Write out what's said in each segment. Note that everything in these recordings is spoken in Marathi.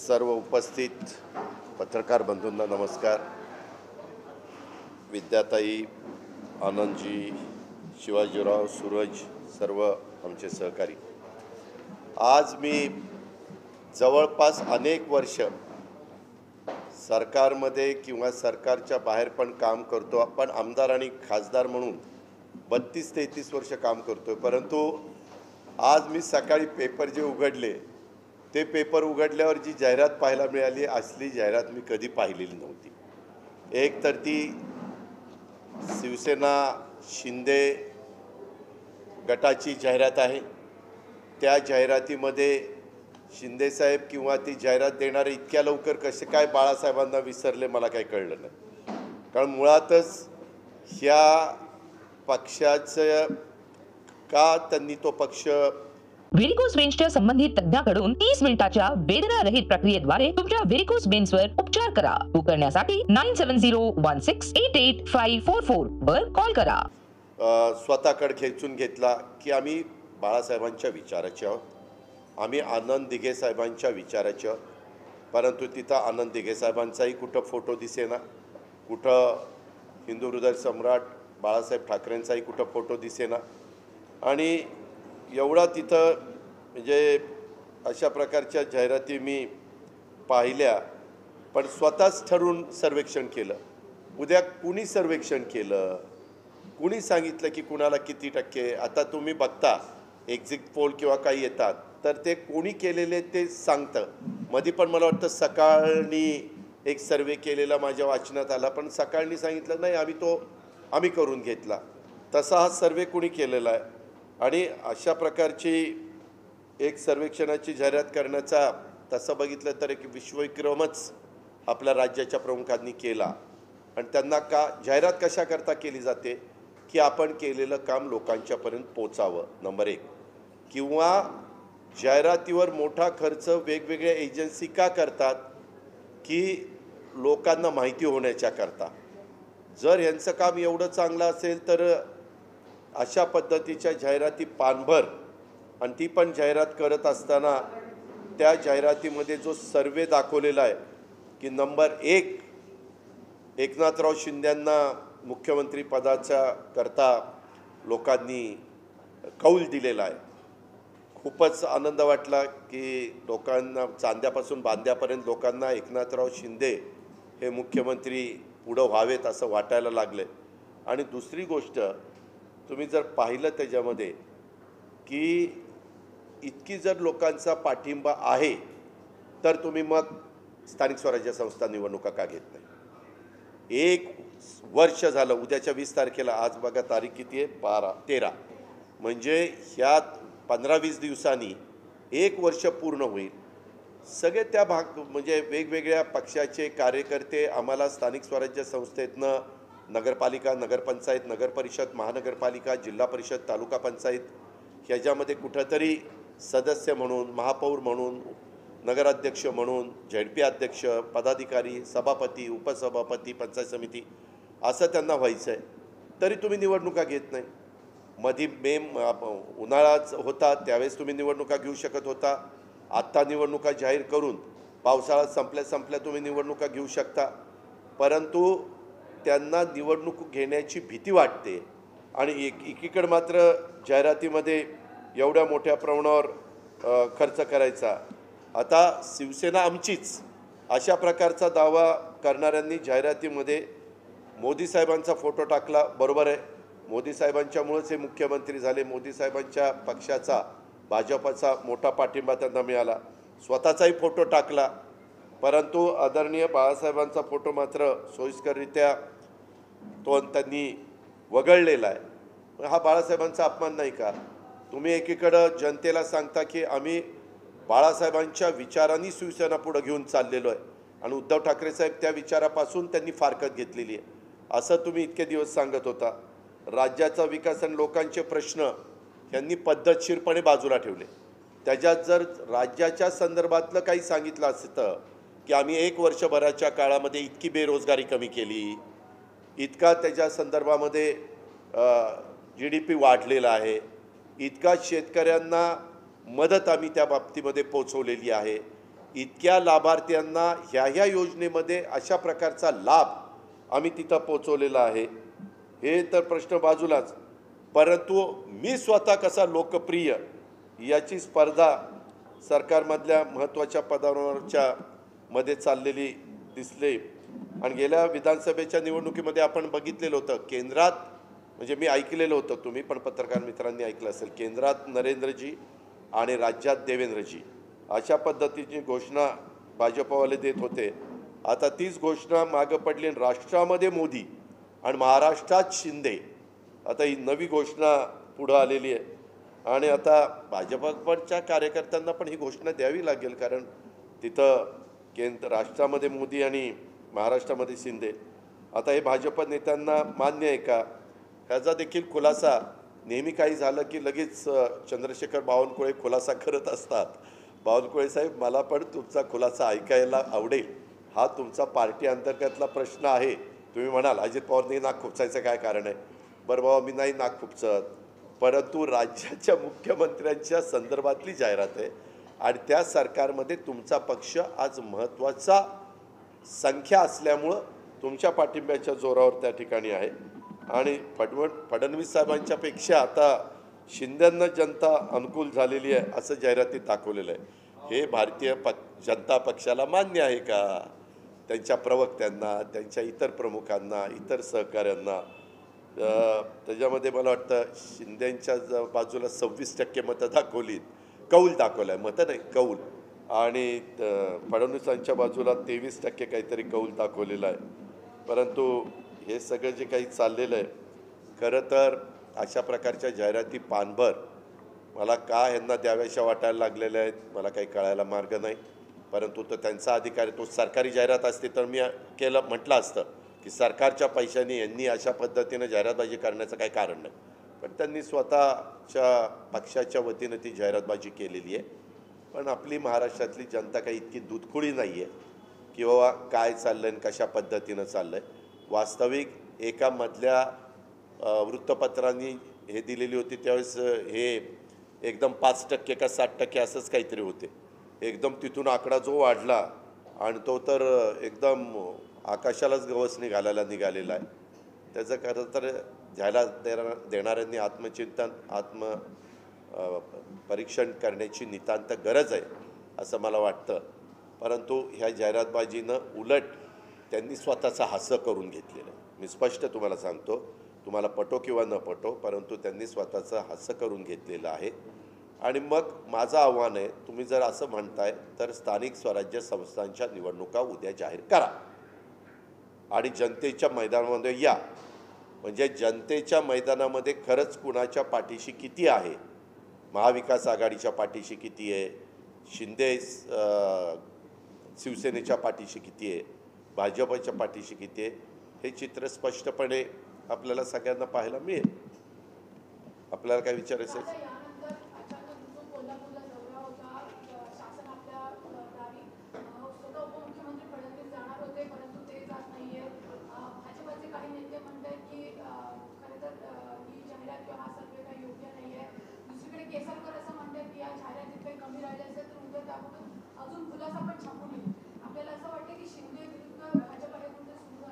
सर्व उपस्थित पत्रकार बंधूंना नमस्कार. विद्याताई, आनंदजी, शिवाजीराव, सूरज, सर्व आमचे सहकारी. आज मी जवळपास अनेक वर्ष सरकारमध्ये किंवा सरकारच्या बाहेर पण काम करतो. आपण आमदार आणि खासदार म्हणून 32-33 वर्ष काम करतोय. परंतु आज मी सकाळी पेपर जे उघडले ते पेपर उघडल्यावर जी जाहिरात पाहायला मिळाली, असली जाहिरात मी कधी पाहिलेली नव्हती. एक तर ती शिवसेना शिंदे गटाची जाहिरात आहे. त्या जाहिरातीमध्ये शिंदेसाहेब किंवा ती जाहिरात देणारे इतक्या लवकर कसे काय बाळासाहेबांना विसरले मला काही कळलं नाही. कारण मुळातच ह्या पक्षाचं का त्यांनी तो पक्ष व्हेरिकोस वेन्सच्या संबंधित तज्ञाकडून 30 मिनिटाच्या वेदना रहित प्रक्रियेद्वारे तुमच्या व्हेरिकोस वेन्सवर उपचार करा. बुक करण्यासाठी 9701688544 वर कॉल करा. स्वतःकडे खेचून घेतला की आम्ही बाळासाहेबांच्या विचाराचे आहोत, आम्ही आनंद दिघे साहेबांच्या विचाराचे आहोत. परंतु तिथं आनंद दिघे साहेबांचाही कुठं फोटो दिसेना, कुठं हिंदू हृदय सम्राट बाळासाहेब ठाकरेंचाही कुठं फोटो दिसेना. आणि एवढा तिथं म्हणजे अशा प्रकारच्या जाहिराती मी पाहिल्या. पण स्वतःच ठरवून सर्वेक्षण केलं. उद्या कुणी सर्वेक्षण केलं, कुणी सांगितलं की कुणाला किती टक्के. आता तुम्ही बघता एक्झिट पोल किंवा काही येतात तर ते कोणी केलेले ते सांगतं. मध्ये पण मला वाटतं सकाळनी एक सर्वे केलेला माझ्या वाचनात आला, पण सकाळनी सांगितलं नाही आम्ही करून घेतला. तसा हा सर्वे कोणी केलेला आहे. आणि अशा प्रकारची एक सर्वेक्षणाची जाहिरात करण्याचा तसं बघितलं तर एक विश्वविक्रमच आपल्या राज्याच्या प्रमुखांनी केला. आणि त्यांना का जाहिरात कशाकरता केली जाते की आपण केलेलं काम लोकांच्यापर्यंत पोचावं, नंबर 1. किंवा जाहिरातीवर मोठा खर्च वेगवेगळ्या एजन्सी का करतात की लोकांना माहिती होण्याच्या करता. जर यांचं काम एवढं चांगलं असेल तर अशा पद्धतीच्या जाहिराती पानभर, आणि ती पण जाहिरात करत असताना त्या जाहिरातीमध्ये जो सर्वे दाखवलेला आहे की नंबर 1 एकनाथराव शिंदेंना मुख्यमंत्री पदाच्या करता लोकांनी कौल दिलेला आहे. खूपच आनंद वाटला की लोकांना चांद्यापासून बांद्यापर्यंत लोकांना एकनाथराव शिंदे हे मुख्यमंत्री पुढं व्हावेत असं वाटायला लागले. आणि दुसरी गोष्ट तुम्ही जर पाहिलं त्याच्यामध्ये की इतकी जर लोकांचा पाठिंबा आहे तर तुम्ही मग स्थानिक स्वराज्य संस्था निवडणुका का घेत नाही. 1 वर्ष झालं, उद्याच्या 20 तारखेला, आज बघा तारीख किती आहे, 13, म्हणजे ह्या 15-20 दिवसांनी 1 वर्ष पूर्ण होईल. सगळे त्या म्हणजे वेगवेगळ्या पक्षाचे कार्यकर्ते आम्हाला स्थानिक स्वराज्य संस्थेतनं नगरपालिका, नगरपंचायत, नगरपरिषद, महानगरपालिका, जिल्हा परिषद, तालुका पंचायत ह्याच्यामध्ये कुठंतरी सदस्य म्हणून, महापौर म्हणून, नगराध्यक्ष म्हणून, झेडपी अध्यक्ष, पदाधिकारी, सभापती, उपसभापती, पंचायत समिती असं त्यांना व्हायचं आहे. तरी तुम्ही निवडणुका घेत नाही. मध्ये उन्हाळाच होता त्यावेळेस तुम्ही निवडणुका घेऊ शकत होता. आत्ता निवडणुका जाहीर करून पावसाळा संपल्या तुम्ही निवडणुका घेऊ शकता. परंतु त्यांना निवडणूक घेण्याची भीती वाटते. आणि एकीकडे मात्र जाहिरातीमध्ये एवढ्या मोठ्या प्रमाणावर खर्च करायचा. आता शिवसेना आमचीच अशा प्रकारचा दावा करणाऱ्यांनी जाहिरातीमध्ये मोदी साहेबांचा फोटो टाकला. बरोबर आहे, मोदी साहेबांच्यामुळेच हे मुख्यमंत्री झाले. मोदी साहेबांच्या पक्षाचा, भाजपचा मोठा पाठिंबा त्यांना मिळाला. स्वतःचाही फोटो टाकला. परंतु आदरणीय बाळासाहेबांचा फोटो मात्र सोयीस्कररित्या तो त्यांनी वगळलेला आहे. हा बाळासाहेबांचा अपमान नाही का? तुम्ही एकीकडं जनतेला सांगता की आम्ही बाळासाहेबांच्या विचारांनी शिवसेना पुढे घेऊन चाललेलो आहे आणि उद्धव ठाकरे साहेब त्या विचारापासून त्यांनी फारकत घेतलेली आहे असं तुम्ही इतके दिवस सांगत होता. राज्याचा विकास आणि लोकांचे प्रश्न यांनी पद्धतशीरपणे बाजूला ठेवले. त्याच्यात जर राज्याच्या संदर्भातलं काही सांगितलं असतं की आम्ही 1 वर्षभराच्या काळामध्ये इतकी बेरोजगारी कमी केली, इतका त्याच्या संदर्भामध्ये GDP वाढलेला आहे, इतका शेतकऱ्यांना मदत आम्ही त्या बाबतीमध्ये पोहोचवलेली आहे, इतक्या लाभार्थ्यांना ह्या योजनेमध्ये अशा प्रकारचा लाभ आम्ही तिथं पोचवलेला आहे, हे तर प्रश्न बाजूलाच, परंतु मी स्वतः कसा लोकप्रिय याची स्पर्धा सरकारमधल्या महत्त्वाच्या पदांवरच्या मध्ये चाललेली दिसले. आणि गेल्या विधानसभेच्या निवडणुकीमध्ये आपण बघितलेलं होतं, केंद्रात म्हणजे मी ऐकलेलं होतं, तुम्ही पण पत्रकार मित्रांनी ऐकलं असेल, केंद्रात नरेंद्रजी आणि राज्यात देवेंद्रजी अशा पद्धतीची घोषणा भाजपवाले देत होते. आता तीच घोषणा मागं पडली आणि राष्ट्रामध्ये मोदी आणि महाराष्ट्रात शिंदे. आता ही नवी घोषणा पुढं आलेली आहे आणि आता भाजपच्या कार्यकर्त्यांना पण ही घोषणा द्यावी लागेल, कारण तिथं राष्ट्रामध्ये मोदी आणि महाराष्ट्रामध्ये शिंदे. आता हे भाजप नेत्यांना मान्य आहे का, ह्याचा देखील खुलासा नेहमी काही झालं की लगेच चंद्रशेखर बावनकुळे खुलासा करत असतात. बावनकुळे साहेब, मला पण तुमचा खुलासा ऐकायला आवडेल. हा तुमचा पार्टी अंतर्गतला प्रश्न आहे. तुम्ही म्हणाल अजित पवारनी नाक खुपसायचं काय कारण आहे. बरं बाबा, मी नाही नाक खुपसत, परंतु राज्याच्या मुख्यमंत्र्यांच्या संदर्भातली जाहिरात आहे आणि त्या सरकारमध्ये तुमचा पक्ष आज महत्त्वाचा संख्या असल्यामुळं तुमच्या पाठिंब्याच्या जोरावर त्या ठिकाणी आहे. आणि फडणवीस साहेबांच्या पेक्षा आता शिंदेंना जनता अनुकूल झालेली आहे असं जाहिरातीत दाखवलेलं आहे. हे भारतीय जनता पक्षाला मान्य आहे का, त्यांच्या प्रवक्त्यांना, त्यांच्या इतर प्रमुखांना, इतर सहकाऱ्यांना? त्याच्यामध्ये मला वाटतं शिंदेंच्या बाजूला 26% मतं दाखवलीत, कौल दाखवला आहे, मतं नाही कौल, आणि फडणवीसांच्या बाजूला 23% काहीतरी कौल दाखवलेला आहे. परंतु हे सगळं जे काही चाललेलं आहे, खरं तर अशा प्रकारच्या जाहिराती पानभर मला का ह्यांना द्याव्याशा वाटायला लागलेल्या आहेत मला काही कळायला मार्ग नाही. परंतु तो त्यांचा अधिकार आहे. तो सरकारी जाहिरात असते तर मी म्हटलं असतं की सरकारच्या पैशाने यांनी अशा पद्धतीनं जाहिरातबाजी करण्याचं काही कारण नाही. पण त्यांनी स्वतःच्या पक्षाच्या वतीनं ती जाहिरातबाजी केलेली आहे. पण आपली महाराष्ट्रातली जनता काही इतकी दूधखुळी नाही आहे की बाबा काय चाललं आहे, कशा पद्धतीनं चाललं आहे. वास्तविक एका मधल्या वृत्तपत्रांनी हे दिलेली होती त्यावेळेस हे एकदम 5% का 60% असंच काहीतरी होते. एकदम तिथून आकडा जो वाढला आणि तो तर एकदम आकाशालाच गवसणी घालायला निघालेला आहे. त्याचं खरं तर जाहिरात देणाऱ्यांनी आत्मचिंतन परीक्षण करण्याची नितांत गरज आहे असं मला वाटतं. परंतु ह्या जाहिरातबाजीनं उलट त्यांनी स्वतःचं हास्य करून घेतलेलं आहे. मी स्पष्ट तुम्हाला सांगतो, तुम्हाला पटो किंवा न पटो, परंतु त्यांनी स्वतःचं हास्य करून घेतलेलं आहे. आणि मग माझं आव्हान आहे, तुम्ही जर असं म्हणताय तर स्थानिक स्वराज्य संस्थांच्या निवडणुका उद्या जाहीर करा आणि जनतेच्या मैदानामध्ये या. म्हणजे जनतेच्या मैदानामध्ये खरंच कुणाच्या पाठीशी किती आहे, महाविकास आघाडीच्या पाठीशी किती आहे, शिंदे शिवसेनेच्या पाठीशी किती आहे, भाजपच्या पाठीशी किती आहे, हे चित्र स्पष्टपणे आपल्याला सगळ्यांना पाहायला मिळेल. आपल्याला काय विचारायचं आहे?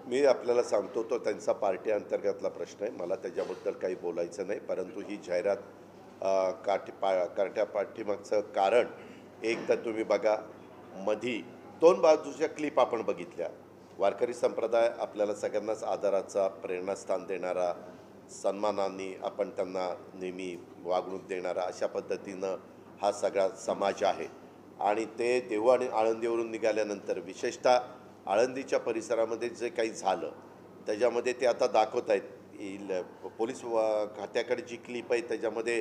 मी आपल्याला सांगतो तो त्यांचा पार्टी अंतर्गतला प्रश्न आहे, मला त्याच्याबद्दल काही बोलायचं नाही. परंतु ही जाहिरात कार्ट्या पाठीमागचं कारण एक तर तुम्ही बघा, मधी 2 बाजूच्या क्लिप आपण बघितल्या. वारकरी संप्रदाय आपल्याला सगळ्यांनाच आदराचा, प्रेरणास्थान देणारा, सन्मानाने आपण त्यांना नेहमी वागणूक देणारा अशा पद्धतीनं हा सगळा समाज आहे. आणि ते देहू आणि आळंदीवरून निघाल्यानंतर विशेषतः आळंदीच्या परिसरामध्ये जे काही झालं त्याच्यामध्ये ते आता दाखवत आहेत. पोलीस खात्याकडे जी क्लिप आहे त्याच्यामध्ये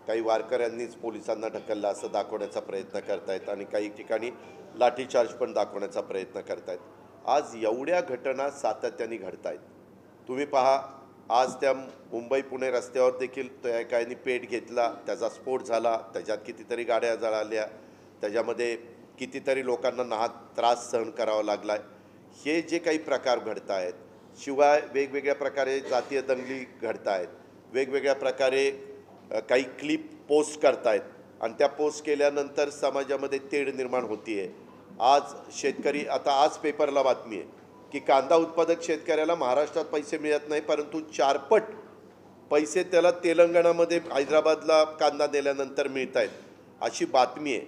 काही वारकऱ्यांनीच पोलिसांना ढकललं असं दाखवण्याचा प्रयत्न करतायत आणि काही ठिकाणी लाठीचार्ज पण दाखवण्याचा प्रयत्न करतायत. आज एवढ्या घटना सातत्याने घडत आहेत. तुम्ही पहा, आज त्या मुंबई पुणे रस्त्यावर देखील त्या एकाने पेट घेतला, त्याचा स्फोट झाला, त्याच्यात कितीतरी गाड्या जळाल्या, त्याच्यामध्ये कितीतरी लोकांना नाहक त्रास सहन करावा लागला आहे. हे जे काही प्रकार घडत आहेत, शिवाय वेगवेगळ्या प्रकारे जातीय दंगली घडत आहेत, वेगवेगळ्या प्रकारे काही क्लिप पोस्ट करतायत आणि त्या पोस्ट केल्यानंतर समाजामध्ये तेढ निर्माण होती आहे. आज शेतकरी, आता आज पेपरला बातमी आहे की कांदा उत्पादक शेतकऱ्याला महाराष्ट्रात पैसे मिळत नाही, परंतु 4 पट पैसे त्याला तेलंगणामध्ये हैदराबादला कांदा दिल्यानंतर मिळत आहेत, अशी बातमी आहे.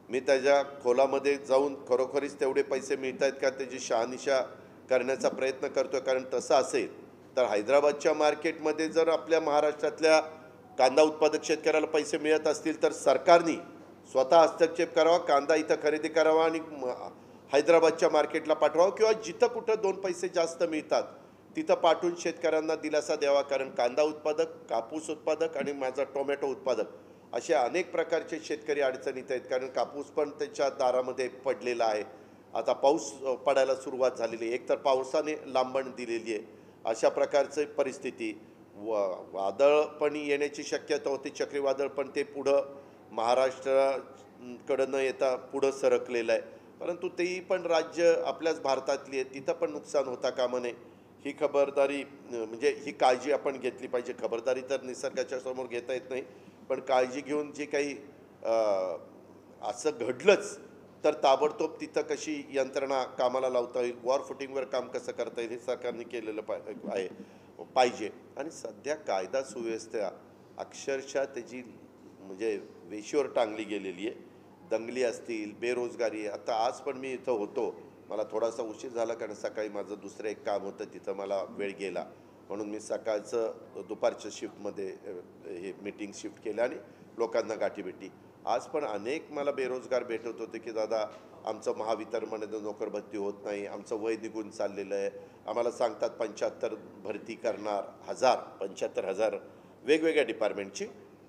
मी त्याच्या खोलामध्ये जाऊन खरोखरीच तेवढे पैसे मिळत आहेत का त्याची शहानिशा करण्याचा प्रयत्न करतो. कारण तसं असेल तर हैदराबादच्या मार्केटमध्ये जर आपल्या महाराष्ट्रातल्या कांदा उत्पादक शेतकऱ्याला पैसे मिळत असतील तर सरकारने स्वतः हस्तक्षेप करावा, कांदा इथं खरेदी करावा आणि हैदराबादच्या मार्केटला पाठवावं, किंवा जिथं कुठं 2 पैसे जास्त मिळतात तिथं पाठवून शेतकऱ्यांना दिलासा द्यावा. कारण कांदा उत्पादक, कापूस उत्पादक आणि माझा टोमॅटो उत्पादक असे अनेक प्रकारचे शेतकरी अडचणीत आहेत. कारण कापूस पण त्याच्या दारामध्ये पडलेला आहे. आता पाऊस पडायला सुरुवात झालेली आहे, एकतर पावसाने लांबण दिलेली आहे. अशा प्रकारची परिस्थिती, वादळ पण येण्याची शक्यता होती, चक्रीवादळ, पण ते पुढं महाराष्ट्राकडं न येता पुढं सरकलेलं आहे. परंतु तेही पण राज्य आपल्याच भारतातली आहे, तिथं पण नुकसान होता कामा नये. ही खबरदारी म्हणजे ही काळजी आपण घेतली पाहिजे. खबरदारी तर निसर्गाच्या समोर घेता येत नाही, पण काळजी घेऊन जे काही असं घडलंच तर ताबडतोब तिथं कशी यंत्रणा कामाला लावता येईल, वॉर फुटिंगवर काम कसं करता येईल हे सरकारने केलेलं पाहिजे. आणि सध्या कायदा सुव्यवस्था अक्षरशः त्याची म्हणजे वेशीवर टांगली गेलेली आहे. दंगली असतील, बेरोजगारी. आता आज पण मी इथं होतो, मला थोडासा उशीर झाला कारण सकाळी माझं दुसरं एक काम होतं, तिथं मला वेळ गेला, म्हणून मी सकाळचं दुपारच्या शिफ्टमध्ये हे मीटिंग शिफ्ट केलं आणि लोकांना गाठीभेटी. आज पण अनेक मला बेरोजगार भेटत होते की दादा आमचं महावितरणमध्ये नोकर भरती होत नाही, आमचं वय निघून चाललेलं आहे, आम्हाला सांगतात 75 भरती करणार, 75,000 वेगवेगळ्या डिपार्टमेंटची,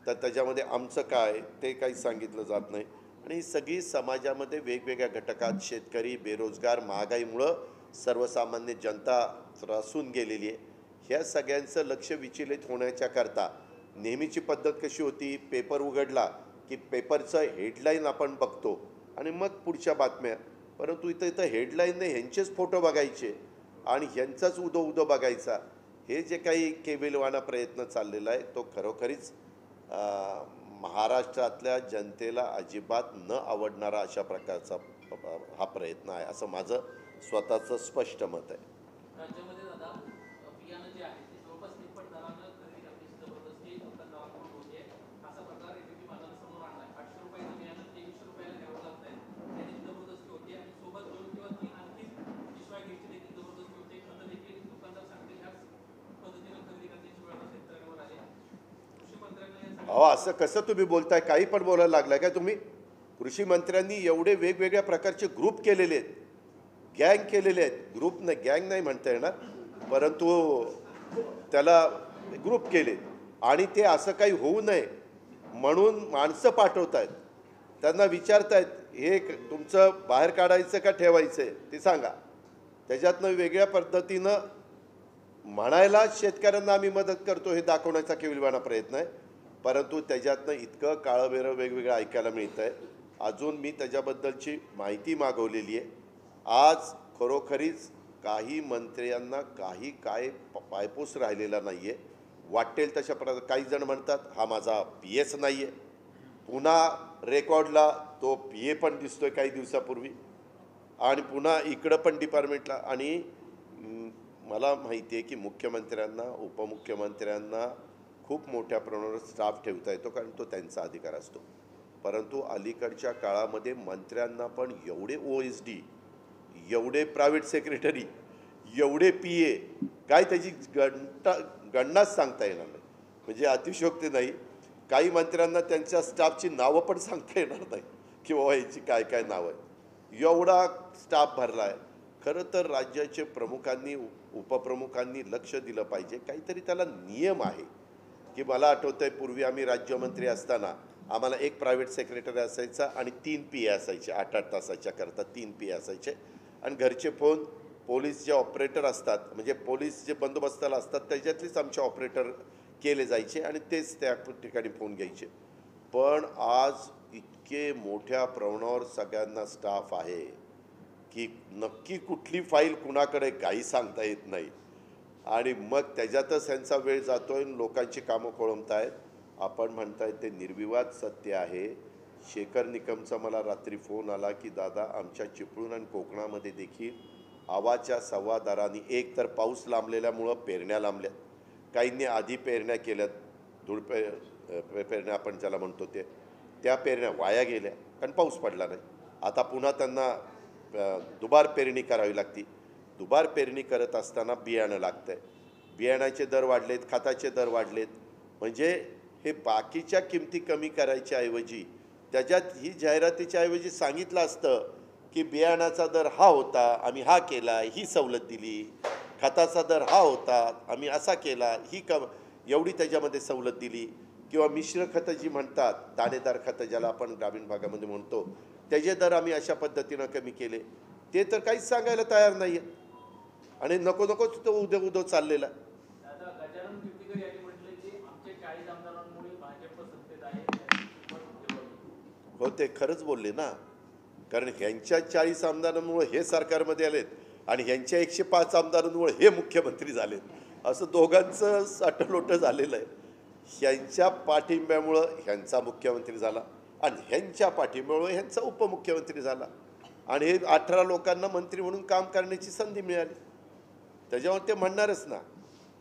तर त्याच्यामध्ये आमचं काय ते काही सांगितलं जात नाही. आणि ही सगळी समाजामध्ये वेगवेगळ्या घटकात शेतकरी, बेरोजगार, महागाईमुळं सर्वसामान्य जनता त्रासून गेलेली आहे. ह्या सगळ्यांचं लक्ष विचलित होण्याच्या करता नेहमीची पद्धत कशी होती, पेपर उघडला की पेपरचं हेडलाईन आपण बघतो आणि मग पुढच्या बातम्या. परंतु इथं हेडलाईनने ह्यांचेच फोटो बघायचे आणि ह्यांचाच उदो बघायचा. हे जे काही केविलवाणा प्रयत्न चाललेला आहे तो खरोखरीच महाराष्ट्रातल्या जनतेला अजिबात न आवडणारा अशा प्रकारचा हा प्रयत्न आहे, असं माझं स्वतःचं स्पष्ट मत आहे. राज्यामध्ये दादा बियाणं जे आहे ते जवळपास निप्पट दरानं खरेदी करण्याची जबरदस्ती दुकानदारांकडून होते. असा प्रकार एबीपी माझ्या समोर आणलाय. 800 रुपयाचं बियाणं 2300 रुपयाला घ्यावं लागत आहे, त्याची जबरदस्ती होती. आणि सोबत 2 किंवा 3 आणखी पिशव्या घ्यायची देखील जबरदस्ती होते. खतं देखील दुकानदार सांगते ह्याच पद्धतीनं खरेदी करण्याची वेळ शेतकऱ्यांवर आली. कृषी मंत्र्यांना अहो असं कसं तुम्ही बोलताय, काही पण बोलायला लागलाय काय तुम्ही? कृषी मंत्र्यांनी एवढे वेगवेगळ्या प्रकारचे ग्रुप केलेले आहेत, गँग केलेले आहेत. ग्रुप नाही, गँग नाही म्हणता येणार, परंतु त्याला ग्रुप केले आणि ते असं काही होऊ नये म्हणून माणसं पाठवत आहेत, त्यांना विचारतायत हे तुमचं बाहेर काढायचं का ठेवायचं आहे ते सांगा. त्याच्यातनं वेगळ्या पद्धतीनं म्हणायला शेतकऱ्यांना आम्ही मदत करतो हे दाखवण्याचा केविलवाणा प्रयत्न आहे. परंतु त्याच्यातनं इतकं काळंबेरं वेगवेगळं ऐकायला मिळतं आहे. अजून मी त्याच्याबद्दलची माहिती मागवलेली आहे. आज खरोखरीच काही मंत्र्यांना काय पायपूस राहिलेला नाही आहे. वाटेल तशा प्रकारे काही जण म्हणतात हा माझा PS नाही आहे, पुन्हा रेकॉर्डला तो PA पण दिसतोय काही दिवसापूर्वी, आणि पुन्हा इकडं पण डिपार्टमेंटला. आणि मला माहिती आहे की मुख्यमंत्र्यांना, उपमुख्यमंत्र्यांना खूप मोठ्या प्रमाणावर स्टाफ ठेवता येतो कारण तो त्यांचा अधिकार असतो. परंतु अलीकडच्या काळामध्ये मंत्र्यांना पण एवढे OSD, एवढे प्रायव्हेट सेक्रेटरी, एवढे PA, काय त्याची गणनाच सांगता येणार नाही. म्हणजे अतिशयोक्ती नाही. काही मंत्र्यांना त्यांच्या स्टाफची नावं पण सांगता येणार नाही की बाबा याची काय काय नावं आहे. एवढा स्टाफ भरला आहे. खरं तर राज्याचे प्रमुखांनी, उपप्रमुखांनी लक्ष दिलं पाहिजे. काहीतरी त्याला नियम आहे की मला आठवतं आहे पूर्वी आम्ही राज्यमंत्री असताना आम्हाला एक प्रायव्हेट सेक्रेटरी असायचा आणि 3 PA असायचे. 8-8 तासाच्या करता 3 PA असायचे. आणि घरचे फोन पोलीस जे ऑपरेटर असतात, म्हणजे पोलीस जे बंदोबस्ताला असतात त्याच्यातलेच आमचे ऑपरेटर केले जायचे आणि तेच त्या ठिकाणी फोन घ्यायचे. पण आज इतके मोठ्या प्रमाणावर सगळ्यांना स्टाफ आहे की नक्की कुठली फाईल कुणाकडे काही सांगता येत नाही. आणि मग त्याच्यातच त्यांचा वेळ जातोय, लोकांची कामं खोळंबत आहेत. आपण म्हणताय ते निर्विवाद सत्य आहे. शेखर निकमचा मला रात्री फोन आला की दादा आमच्या चिपळूण आणि कोकणामध्ये देखील आवाच्या सव्वा दराने एक तर पाऊस लांबलेल्यामुळं पेरण्या लांबल्यात, काहींनी आधी पेरण्या केल्यात, पेरण्या आपण ज्याला म्हणतो त्या पेरण्या वाया गेल्या कारण पाऊस पडला नाही. आता पुन्हा त्यांना दुबार पेरणी करावी लागते. दुबार पेरणी करत असताना बियाणं लागतं आहे, बियाणाचे दर वाढलेत, खताचे दर वाढलेत. म्हणजे हे बाकीच्या किमती कमी करायच्या ऐवजी त्याच्यात ही जाहिरातीच्या ऐवजी सांगितलं असतं की बियाणाचा दर हा होता, आम्ही हा केला, ही सवलत दिली, खताचा दर हा होता, आम्ही असा केला, ही एवढी त्याच्यामध्ये सवलत दिली. किंवा मिश्र खतं जी म्हणतात, दाणेदार खतं ज्याला आपण ग्रामीण भागामध्ये म्हणतो, त्याचे दर आम्ही अशा पद्धतीनं कमी केले. ते तर काहीच सांगायला तयार नाही आहेत आणि नको नकोच तो उद्या चाललेला. गजानन कीर्तीकर यांनी म्हटलं की आमच्या 40 आमदारांमुळे भाजप सत्तेत आहे. हो, ते खरंच बोलले ना, कारण ह्यांच्या 40 आमदारांमुळे हे सरकारमध्ये आलेत आणि ह्यांच्या 105 आमदारांमुळे हे मुख्यमंत्री झालेत. असं दोघांचं साठलोटं झालेलं आहे. ह्यांच्या पाठिंब्यामुळं ह्यांचा मुख्यमंत्री झाला आणि ह्यांच्या पाठिंब्यामुळे ह्यांचा उपमुख्यमंत्री झाला आणि हे 18 लोकांना मंत्री म्हणून काम करण्याची संधी मिळाली. त्याच्यावर ते म्हणणारच ना.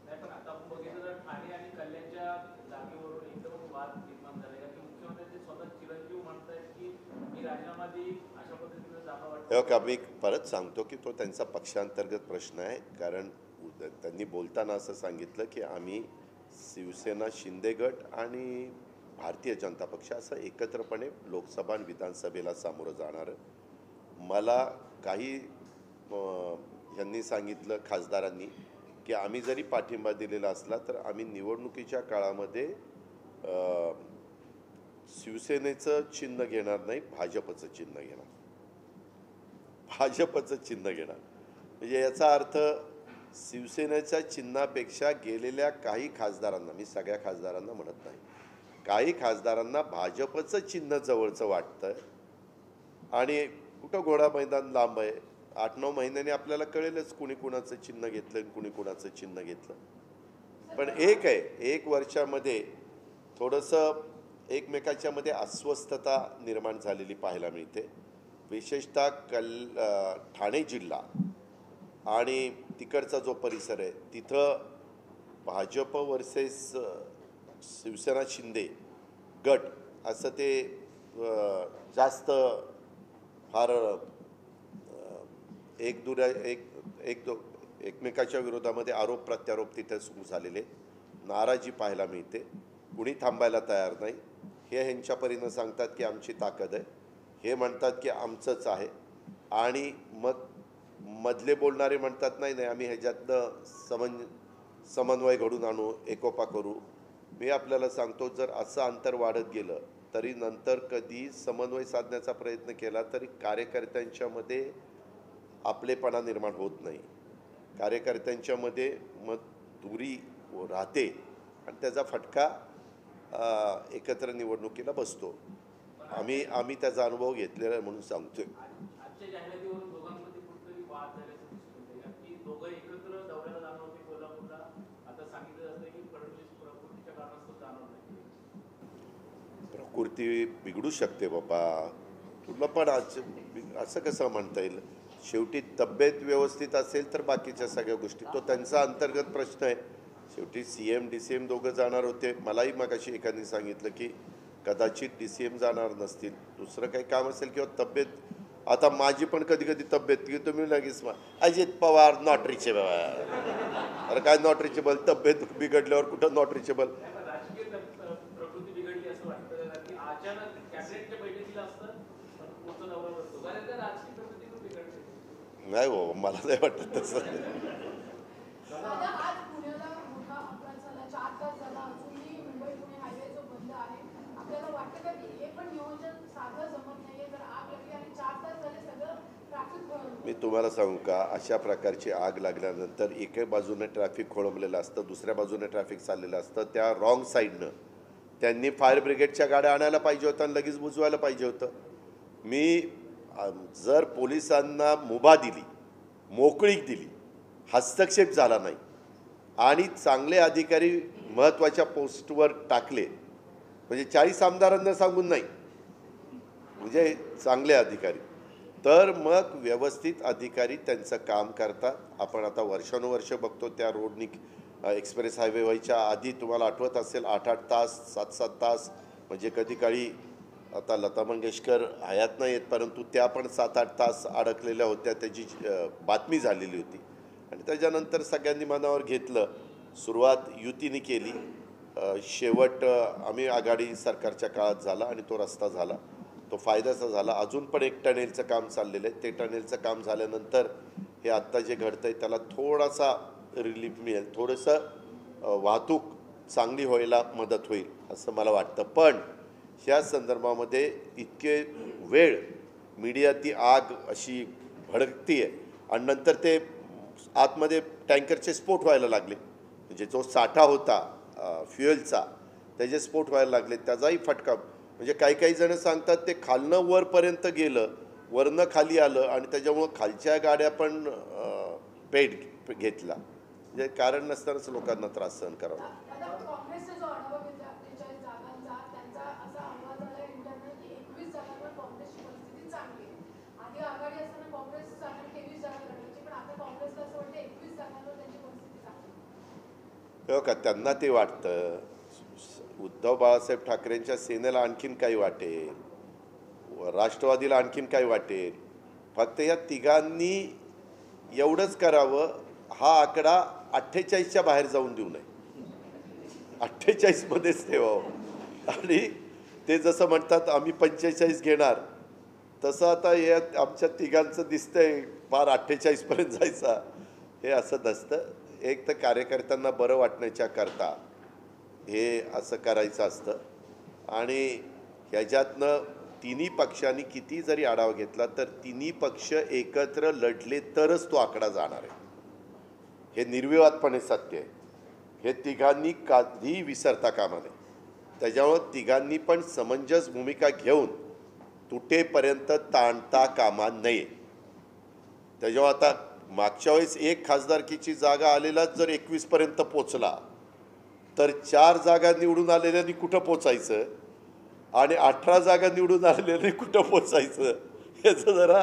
नाही, पण आता आपण बघितलं तर ठाणे आणि कल्याणच्या जागेवरून एकदम वाद निर्माण झाले की मुख्यमंत्र्यांचे स्वतः चिरंजीव म्हणतायत की मी राजीनामा देईन, अशा पद्धतीनं जाणं वाटतं. का मी परत सांगतो की तो त्यांचा पक्षांतर्गत प्रश्न आहे. कारण त्यांनी बोलताना असं सांगितलं की आम्ही शिवसेना, शिंदे गट आणि भारतीय जनता पक्ष असं एकत्रपणे लोकसभा आणि विधानसभेला सामोरं जाणार. मला काही यांनी सांगितलं खासदारांनी की आम्ही जरी पाठिंबा दिलेला असला तर आम्ही निवडणुकीच्या काळामध्ये शिवसेनेचं चिन्ह घेणार नाही, भाजपचं चिन्ह घेणार. भाजपचं चिन्ह घेणार म्हणजे याचा अर्थ शिवसेनेच्या चिन्हापेक्षा गेलेल्या काही खासदारांना, मी सगळ्या खासदारांना म्हणत नाही, काही खासदारांना भाजपचं चिन्ह जवळचं वाटतं. आणि कुठं घोडा मैदान लांब आहे, 8-9 महिन्यांनी आपल्याला कळेलच कुणी कुणाचं चिन्ह घेतलं आणि कुणी कुणाचं चिन्ह घेतलं. पण एक आहे, 1 वर्षामध्ये थोडंसं एकमेकाच्या मध्ये अस्वस्थता निर्माण झालेली पाहायला मिळते. विशेषतः ठाणे जिल्हा आणि तिकडचा जो परिसर आहे तिथं भाजप वर्सेस शिवसेना शिंदे गट असं ते जास्त फार एकमेकाच्या विरोधामध्ये आरोप प्रत्यारोप तिथे सुरू झालेले, नाराजी पाहायला मिळते. कुणी थांबायला तयार नाही. हे ह्यांच्या परीनं सांगतात की आमची ताकद आहे, हे म्हणतात की आमचंच आहे आणि मग मधले बोलणारे म्हणतात नाही नाही आम्ही ह्याच्यातनं समन्वय घडून आणू, एकोपा करू. मी आपल्याला सांगतो जर असं अंतर वाढत गेलं तरी नंतर कधी समन्वय साधण्याचा प्रयत्न केला तरी कार्यकर्त्यांच्यामध्ये आपलेपणा निर्माण होत नाही. कार्यकर्त्यांच्यामध्ये मग दूरी राहते आणि त्याचा फटका एकत्र निवडणुकीला बसतो. आम्ही त्याचा अनुभव घेतलेला आहे म्हणून सांगतोय. आजच्या जाहिरातीवरून दोघांमध्ये कुठेतरी वाद झाल्याचं दिसून येतं की दोघं एकत्र दौऱ्याला जाणार होते कोल्हापूरला. आता सांगितलं जातं की फडणवीस प्रकृतीच्या कारणास्तव जाणार नाही. प्रकृती बिघडू शकते बाबा, तुला पण असं कसं म्हणता येईल. शेवटी तब्येत व्यवस्थित असेल तर बाकीच्या सगळ्या गोष्टी, तो त्यांचा अंतर्गत प्रश्न आहे. शेवटी CM DCM दोघं जाणार होते. मलाही मगाशी एकाने सांगितलं की कदाचित DCM जाणार नसतील, दुसरं काही काम असेल किंवा तब्येत. आता माझी पण कधी कधी तब्येत की तुम्ही लगेच अजित पवार नॉट रिचेबल. अरे काय नॉट रिचेबल, तब्येत बिघडल्यावर कुठं नॉट रिचेबल. राजकीय प्रकृती बिघडली असं वाटतं की अचानक कॅबिनेटच्या बैठकीला असतं पुढचा दौरा करतो. कारण त्या राजकीय प्रकृती खूप बिघडते. नाही हो, मला नाही वाटत तसं. मी तुम्हाला सांगू का, अशा प्रकारची आग लागल्यानंतर एका बाजूने ट्रॅफिक खोळंबलेलं असतं, दुसऱ्या बाजूने ट्रॅफिक चाललेलं असतं. त्या रॉंग साईडनं त्यांनी फायर ब्रिगेडच्या गाड्या आणायला पाहिजे होत्या आणि लगेच बुजवायला पाहिजे होतं. मी जर पोलिसांना मुभा दिली, मोकळीक दिली, हस्तक्षेप झाला नाही आणि चांगले अधिकारी महत्त्वाच्या पोस्टवर टाकले, म्हणजे 40 आमदारांना सांगून नाही, म्हणजे चांगले अधिकारी, तर मग व्यवस्थित अधिकारी त्यांचं काम करतात. आपण आता वर्षानुवर्ष बघतो त्या रोडनी एक्सप्रेस हायवे व्हायच्या आधी तुम्हाला आठवत असेल 8-8 तास 7-7 तास, म्हणजे कधी काळी आता लता मंगेशकर हयात नाही आहेत परंतु त्या पण 7-8 तास अडकलेल्या होत्या, त्याची बातमी झालेली होती. आणि त्याच्यानंतर सगळ्यांनी मनावर घेतलं, सुरुवात युतीने केली, शेवट आम्ही आघाडी सरकारच्या काळात झाला आणि तो रस्ता झाला, तो फायद्याचा झाला. अजून पण एक टनेलचं काम चाललेलं आहे. ते टनेलचं काम झाल्यानंतर हे आत्ता जे घडतं आहे त्याला थोडासा रिलीफ मिळेल, थोडंसं वाहतूक चांगली व्हायला मदत होईल असं मला वाटतं. पण ह्या संदर्भामध्ये इतके वेळ मीडिया ती आग अशी भडकती आहे आणि नंतर ते आतमध्ये टँकरचे स्फोट व्हायला लागले, म्हणजे जो साठा होता फ्युएलचा त्याचे स्फोट व्हायला लागले, त्याचाही फटका. म्हणजे काही काही जण सांगतात ते खालनं वरपर्यंत गेलं, वरनं खाली आलं आणि त्याच्यामुळं खालच्या गाड्या पण पेट घेतला. म्हणजे कारण नसतानाच लोकांना त्रास सहन करावा. काँग्रेसचा जो आढावा घेतला 48 जागांचा, त्यांचा असा अहवाल झाला इंटरनल की 21 जागांवर काँग्रेसची परिस्थिती चांगली आहे. आधी आघाडी असताना काँग्रेस 23 जागा लढवायची, पण आता काँग्रेसला असं वाटतं 21 जागांवर त्यांची परिस्थिती चांगली. हो का, त्यांना ते वाटतं. उद्धव बाळासाहेब ठाकरेंच्या सेनेला आणखीन काही वाटेल, राष्ट्रवादीला आणखीन काही वाटेल. फक्त या तिघांनी एवढंच करावं, हा आकडा 48च्या बाहेर जाऊन देऊ नये, 48 मध्येच ठेवावं. आणि ते जसं म्हणतात आम्ही 45 घेणार, तसं आता हे आमच्या तिघांचं दिसतंय फार 48 पर्यंत जायचा. हे असं नसतं. एक तर कार्यकर्त्यांना बरं वाटण्याच्या करता हे असं करायचं असतं. आणि ह्याच्यातनं तिन्ही पक्षांनी किती जरी आढावा घेतला तर तिन्ही पक्ष एकत्र लढले तरच तो आकडा जाणार आहे. हे निर्विवादपणे सत्य आहे. हे तिघांनी कधी विसरता कामा नये. त्याच्यामुळं तिघांनी पण समंजस भूमिका घेऊन तुटेपर्यंत ताणता कामा नये. त्याच्यामुळे आता मागच्या वेळेस एक खासदारकीची जागा आलेलाच जर 21 पर्यंत पोचला तर 4 जागा निवडून आलेल्यांनी कुठं पोचायचं आणि 18 जागा निवडून आलेल्यांनी कुठं पोचायचं, याचं जरा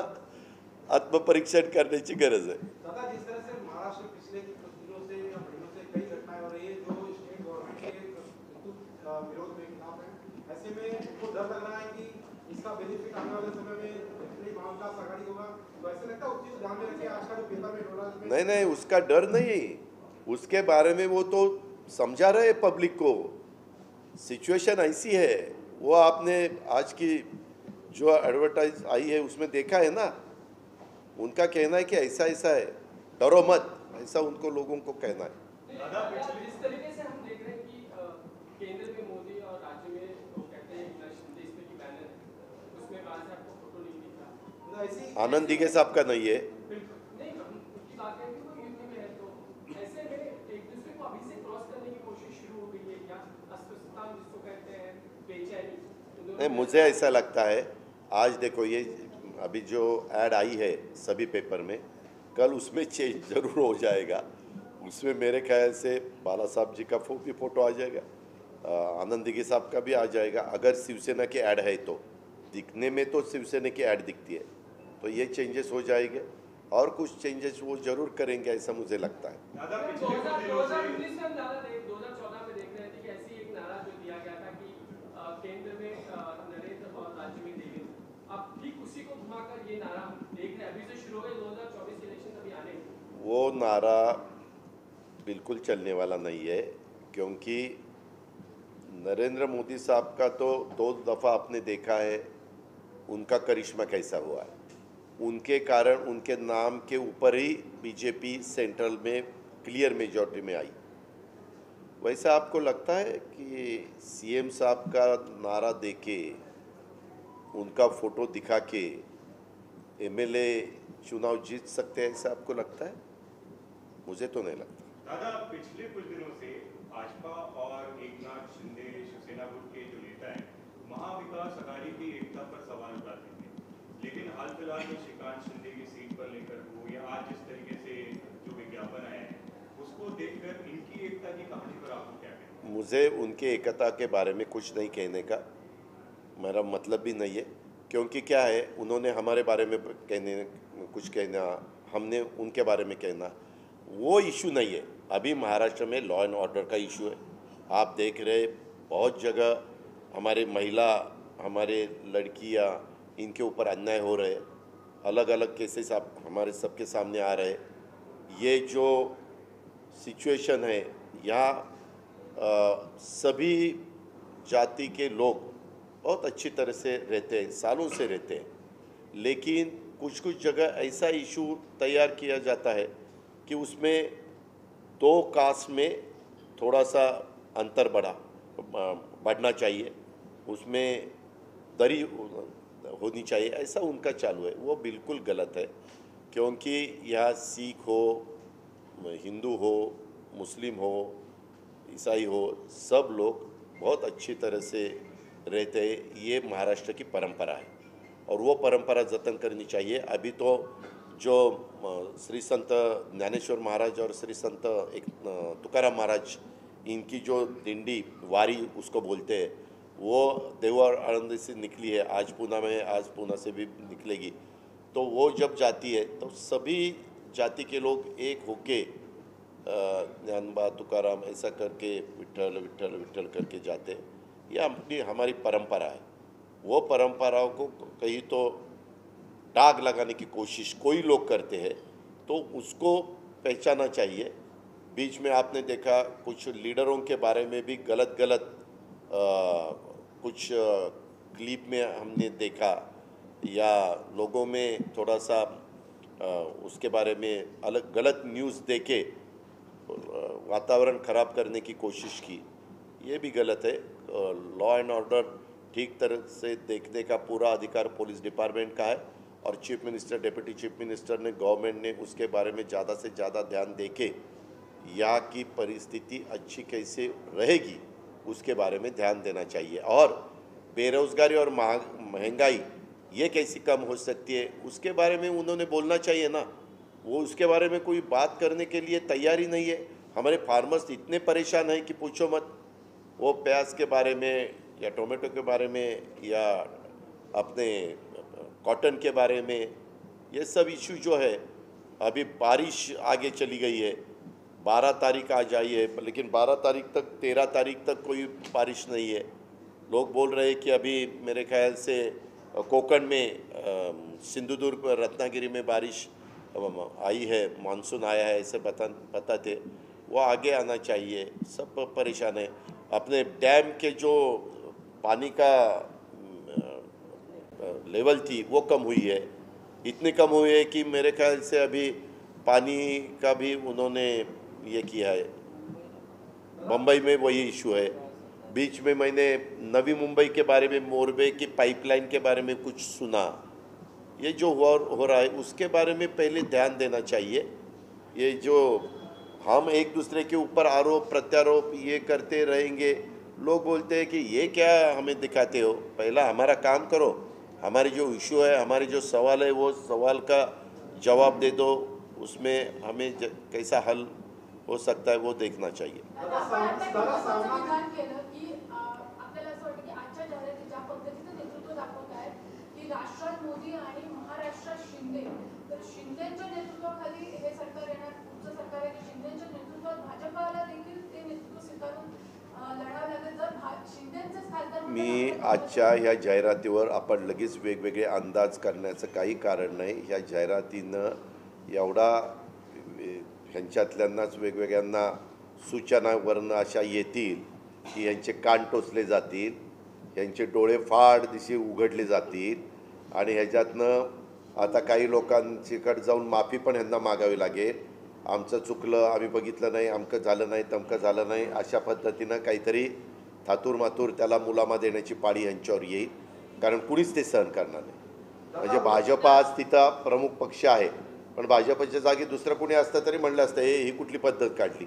आत्मपरीक्षण करण्याची गरज आहे. दादा, जिस तरह से महाराष्ट्र पिछले कुछ दिनों से या महीनों से कई घटनाएं हो रही है जो स्टेट गवर्नमेंट के विरोध में खिलाफ है, ऐसे में उनको डर लग रहा है कि इसका बेनिफिट आने वाले समय में जितनी महाविकास आघाड़ी होगा, तो ऐसे लगता है उस चीज ध्यान में रखिए आज का जो पेपर में डोला नहीं नहीं, उसका डर नहीं, उसके बारे में वो तो समझा रहे पब्लिक को. सिचुएशन ऐसी है, वो आपने आज की जो एडवर्टाइज आई है उसमें देखा है ना. उनका कहना है कि ऐसा ऐसा है, डरो मत, ऐसा उनको लोगों को कहना है. जिस तरीके से हम देख रहे हैं कि केंद्र में मोदी और राज्य में वो कहते हैं इलेक्शन देश में की बैनर है, उसमें कहाँ से आपको फोटो नहीं दिख रहा. ऐसी आनंद दिघे साहब का नहीं है. नहीं, उनकी बात है कि वो यूपी में है, तो ऐसे में एक दूसरे को अभी से क्रॉस करने की कोशिश शुरू हो गई है क्या? अस्वस्थता जिसको कहते हैं, बेचैनी. नहीं, मुझे ऐसा लगता है, आज देखो ये अभी जो ऐड आई है सभी पेपर में, कल उसमें चेंज ज़रूर हो जाएगा. उसमें मेरे ख्याल से बाला साहब जी का भी फ़ोटो आ जाएगा, आनंद दिघे साहब का भी आ जाएगा. अगर शिवसेना की ऐड है तो दिखने में तो शिवसेना की ऐड दिखती है, तो ये चेंजेस हो जाएंगे और कुछ चेंजेस वो ज़रूर करेंगे, ऐसा मुझे लगता है. 2019 में हम नारा 2014 में देख रहे थे कि ऐसी एक नारा जो दिया गया था कि केंद्र में नरेंद्र और राज्य में देवेंद्र. अब ठीक उसी को घुमाकर ये नारा हम देख रहे हैं. अभी से शुरू हो गए 2024 के इलेक्शन अभी आने हैं. वो नारा बिल्कुल चलने वाला नहीं है, क्योंकि नरेंद्र मोदी साहब का तो 2 दफ़ा आपने देखा है उनका करिश्मा कैसा हुआ है. उनके कारण उनके नाम के ऊपर ही बीजेपी सेंट्रल में क्लियर मेजॉरिटी में आई. वैसा आपको लगता है कि सीएम साहब का नारा देके उनका फोटो दिखा के एमएलए चुनाव जीत सकते हैं, ऐसा आपको लगता है? मुझे तो नहीं लगता. दादा, पिछले कुछ दिनों से भाजपा और एकनाथ शिंदे शिवसेना गुट के जो नेता हैं महाविकास आघाड़ी की एकता पर सवाल उठाते हैं, लेकिन हाल फिलहाल में श्रीकांत शिंदे की सीट पर लेकर हो या आज जिस तरीके से जो विज्ञापन आया है उसको देखकर इनकी एकता की कहानी पर आपको क्या कहना है? मुझे उनके एकता के बारे में कुछ नहीं कहने का मेरा मतलब भी नहीं है. क्योंकि क्या है, उन्होंने हमारे बारे में कुछ कहना, हमने उनके बारे में कहना, वो इशू नहीं है। अभी महाराष्ट्र में लॉ एंड ऑर्डर का इशू है। आप देख रहे बहुत जगह हमारे महिला, हमारे लड़कियां, इनके ऊपर अन्याय हो रहे हैं। अलग अलग केसेस आप हमारे सबके सामने आ रहे हैं। ये जो सिचुएशन है यहाँ सभी जाति के लोग बहुत अच्छी तरह से रहते हैं, सालों से रहते हैं, लेकिन कुछ कुछ जगह ऐसा इशू तैयार किया जाता है कि उसमें दो कास्ट में थोड़ा सा अंतर बढ़ना चाहिए, उसमें दरी होनी चाहिए, ऐसा उनका चालू है। वो बिल्कुल गलत है, क्योंकि यहाँ सिख हो, हिंदू हो, मुस्लिम हो, ईसाई हो, सब लोग बहुत अच्छी तरह से रहते हैं। ये महाराष्ट्र की परंपरा है और वो परंपरा जतन करनी चाहिए। अभी तो जो श्री संत ज्ञानेश्वर महाराज और श्री संत तुकाराम महाराज, इनकी जो दिंडी वारी उसको बोलते हैं, वो देवर आनंद से निकली है, आज पूना से भी निकलेगी। तो वो जब जाती है तो सभी जाति के लोग एक होके ज्ञानबा तुकाराम ऐसा करके विठ्ठल विठ्ठल विठ्ठल करके जाते हैं। ये हमारी परंपरा है। वो परंपराओं को कहीं तो दाग लगाने की कोशिश कोई लोग करते हैं, तो उसको पहचाना चाहिए। बीच में आपने देखा कुछ लीडरों के बारे में भी गलत कुछ क्लिप में हमने देखा, या लोगों में थोड़ा सा उसके बारे में अलग गलत न्यूज़ देके वातावरण ख़राब करने की कोशिश की। ये भी गलत है। लॉ एंड ऑर्डर ठीक तरह से देखने का पूरा अधिकार पुलिस डिपार्टमेंट का है, और chief minister, deputy chief minister ने, गवर्नमेंट ने उसके बारे में ज़्यादा से ज़्यादा ध्यान देके यहाँ की परिस्थिति अच्छी कैसे रहेगी उसके बारे में ध्यान देना चाहिए। और बेरोज़गारी और महंगाई ये कैसी कम हो सकती है उसके बारे में उन्होंने बोलना चाहिए ना। वो उसके बारे में कोई बात करने के लिए तैयार ही नहीं है। हमारे फार्मर्स इतने परेशान हैं कि पूछो मत। वो प्याज के बारे में या टोमेटो के बारे में या अपने कॉटन के बारे में, ये सब इशू जो है, अभी बारिश आगे चली गई है, 12 तारीख आ जाई है, लेकिन 12 तारीख तक 13 तारीख तक कोई बारिश नहीं है। लोग बोल रहे हैं कि अभी मेरे ख्याल से कोकण में सिंधुदुर्ग, रत्नागिरी में बारिश आई है, मानसून आया है, ऐसे बताते। वो आगे आना चाहिए। सब परेशान है। अपने डैम के जो पानी का लेवल थी वो कम हुई है, इतनी कम हुई है कि मेरे ख्याल से अभी पानी का भी उन्होंने ये किया है। मुंबई में वही इशू है। बीच में मैंने नवी मुंबई के बारे में, मोरबे की पाइपलाइन के बारे में कुछ सुना। ये जो हो रहा है उसके बारे में पहले ध्यान देना चाहिए। ये जो हम एक दूसरे के ऊपर आरोप प्रत्यारोप ये करते रहेंगे, लोग बोलते हैं कि ये क्या हमें दिखाते हो, पहला हमारा काम करो, हमारी जो इशू है, हमारे जो सवाल है, वो सवाल का जवाब दे दो, उसमें हमें कैसा हल हो सकता है वो देखना चाहिए। राष्ट्रात मोदी आणि महाराष्ट्रात शिंदे, तर शिंदेच्या नेतृत्वाखाली हे सरकार येणार, पुढचं सरकार आहे, शिंदेच्या नेतृत्वात भाजपला देखील ते नेतृत्व स्वीकारून लढावं लागेल। जर शिंदेचेच खासदार मी आजच्या ह्या जाहिरातीवर आपण लगेच वेगवेगळे अंदाज करण्याचं काही कारण नाही। ह्या जाहिरातीनं एवढा ह्यांच्यातल्यांनाच वेगवेगळ्यांना सूचना वर्ण अशा येतील की यांचे कान टोचले जातील, यांचे डोळे फाड दिशी उघडले जातील, आणि ह्याच्यातनं आता काही लोकांच्याकडे जाऊन माफी पण ह्यांना मागावी लागेल। आमचं चुकलं, आम्ही बघितलं नाही, अमकं झालं नाही, तमकं झालं नाही, अशा पद्धतीनं काहीतरी थातूर त्याला मुलामा देण्याची पाळी यांच्यावर येईल, कारण कुणीच ते सहन करणार नाही। म्हणजे भाजप आज तिथं प्रमुख पक्ष आहे, पण भाजपच्या जागी दुसरं कोणी असतं तरी म्हणलं असतं ही कुठली पद्धत काढली।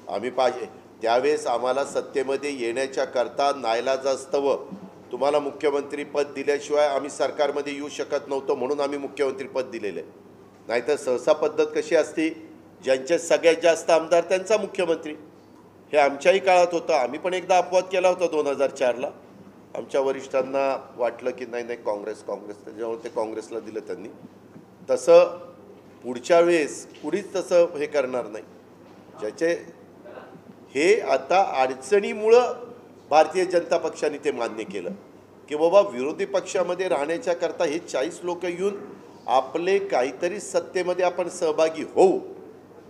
आम्ही पाहिजे त्यावेळेस आम्हाला सत्तेमध्ये येण्याच्या करता नाईलाजास्तव तुम्हाला मुख्यमंत्री पद दिल्याशिवाय आम्ही सरकारमध्ये येऊ शकत नव्हतो, म्हणून आम्ही मुख्यमंत्री पद दिलेले। नाहीतर सहसा पद्धत कशी असती, ज्यांचे सगळ्यात जास्त आमदार त्यांचा मुख्यमंत्री। हे आमच्याही काळात होतं। आम्ही पण एकदा अपवाद केला होता 2004ला, आमच्या वरिष्ठांना वाटलं की नाही नाही काँग्रेस त्याच्यामुळे ते काँग्रेसला दिलं त्यांनी. तसं पुढच्या वेळेस कुणीच तसं हे करणार नाही. ज्याचे हे आता अडचणीमुळं भारतीय जनता पक्षाने ते मान्य केलं की बाबा विरोधी पक्षामध्ये राहण्याच्या करता हे 40 लोक येऊन आपले काहीतरी सत्तेमध्ये आपण सहभागी होऊ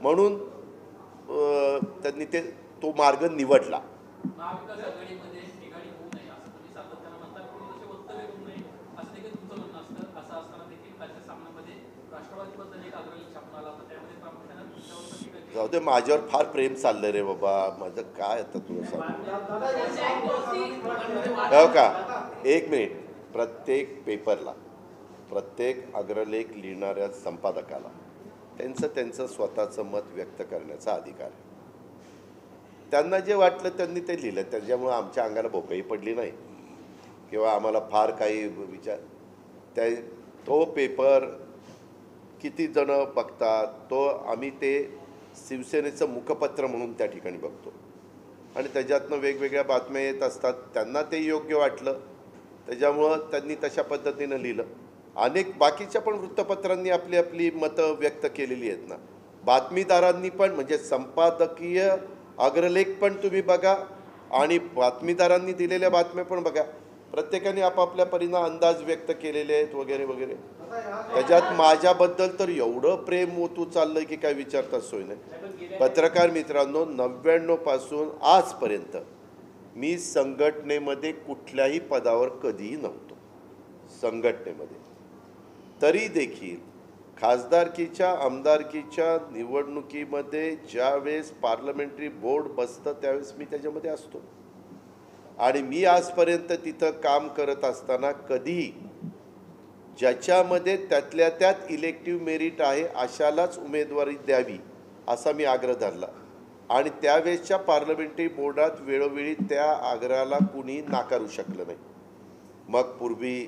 म्हणून त्यांनी तो मार्ग निवडला. महाविकास आघाडीमध्ये ठिकाणी होऊ नये असं तुम्ही सातत्यानं म्हणता, कोणी तसे वक्तव्य करू नये असं देखील तुमचं म्हणणं असतं. असं असताना देखील कालच्या सामन्यामध्ये राष्ट्रवादीबद्दल एक आग्रही छापण आला होता, त्यामध्ये प्रामुख्याने तुमच्यावर पण टीका केली. जाऊ दे, माझ्यावर फार प्रेम चाललंय रे बाबा. माझं काय आता तुला सांग हो का. एक मिनिट. प्रत्येक पेपरला प्रत्येक अग्रलेख लिहिणाऱ्या संपादकाला त्यांचं स्वतःचं मत व्यक्त करण्याचा अधिकार आहे. त्यांना जे वाटलं त्यांनी ते लिहिलं. त्याच्यामुळं आमच्या अंगाला भोकही पडली नाही किंवा आम्हाला फार काही विचार तो पेपर किती जण बघतात, तो आम्ही ते शिवसेनेचं मुखपत्र म्हणून त्या ठिकाणी बघतो आणि त्याच्यातनं वेगवेगळ्या बातम्या येत असतात. त्यांना ते योग्य वाटलं त्याच्यामुळं त्यांनी तशा पद्धतीनं लिहिलं. अनेक बाकीच्या पण वृत्तपत्रांनी आपली आपली मतं व्यक्त केलेली आहेत ना. बातमीदारांनी पण म्हणजे संपादकीय अग्रलेख पण तुम्ही बघा आणि बातमीदारांनी दिलेल्या बातम्या पण बघा. प्रत्येकाने आपापल्या परीनं अंदाज व्यक्त केलेले आहेत वगैरे वगैरे. त्याच्यात माझ्याबद्दल तर एवढं प्रेम ओतू चाललंय की काय विचारताच सोय नाही. पत्रकार मित्रांनो, 99 पासून आजपर्यंत मी संघटनेमध्ये कुठल्याही पदावर कधीही नव्हतो संघटनेमध्ये. तरी देखील खासदारकीच्या आमदारकीच्या निवडणुकीमध्ये ज्यावेळेस पार्लमेंटरी बोर्ड बसतं त्यावेळेस मी त्याच्यामध्ये असतो आणि मी आजपर्यंत तिथं काम करत असताना कधीही ज्याच्यामध्ये त्यातल्या त्यात इलेक्टिव्ह मेरिट आहे अशालाच उमेदवारी द्यावी असा मी आग्रह धरला आणि त्यावेळेसच्या पार्लमेंटरी बोर्डात वेळोवेळी त्या आग्रहाला कुणी नाकारू शकलं नाही. मग पूर्वी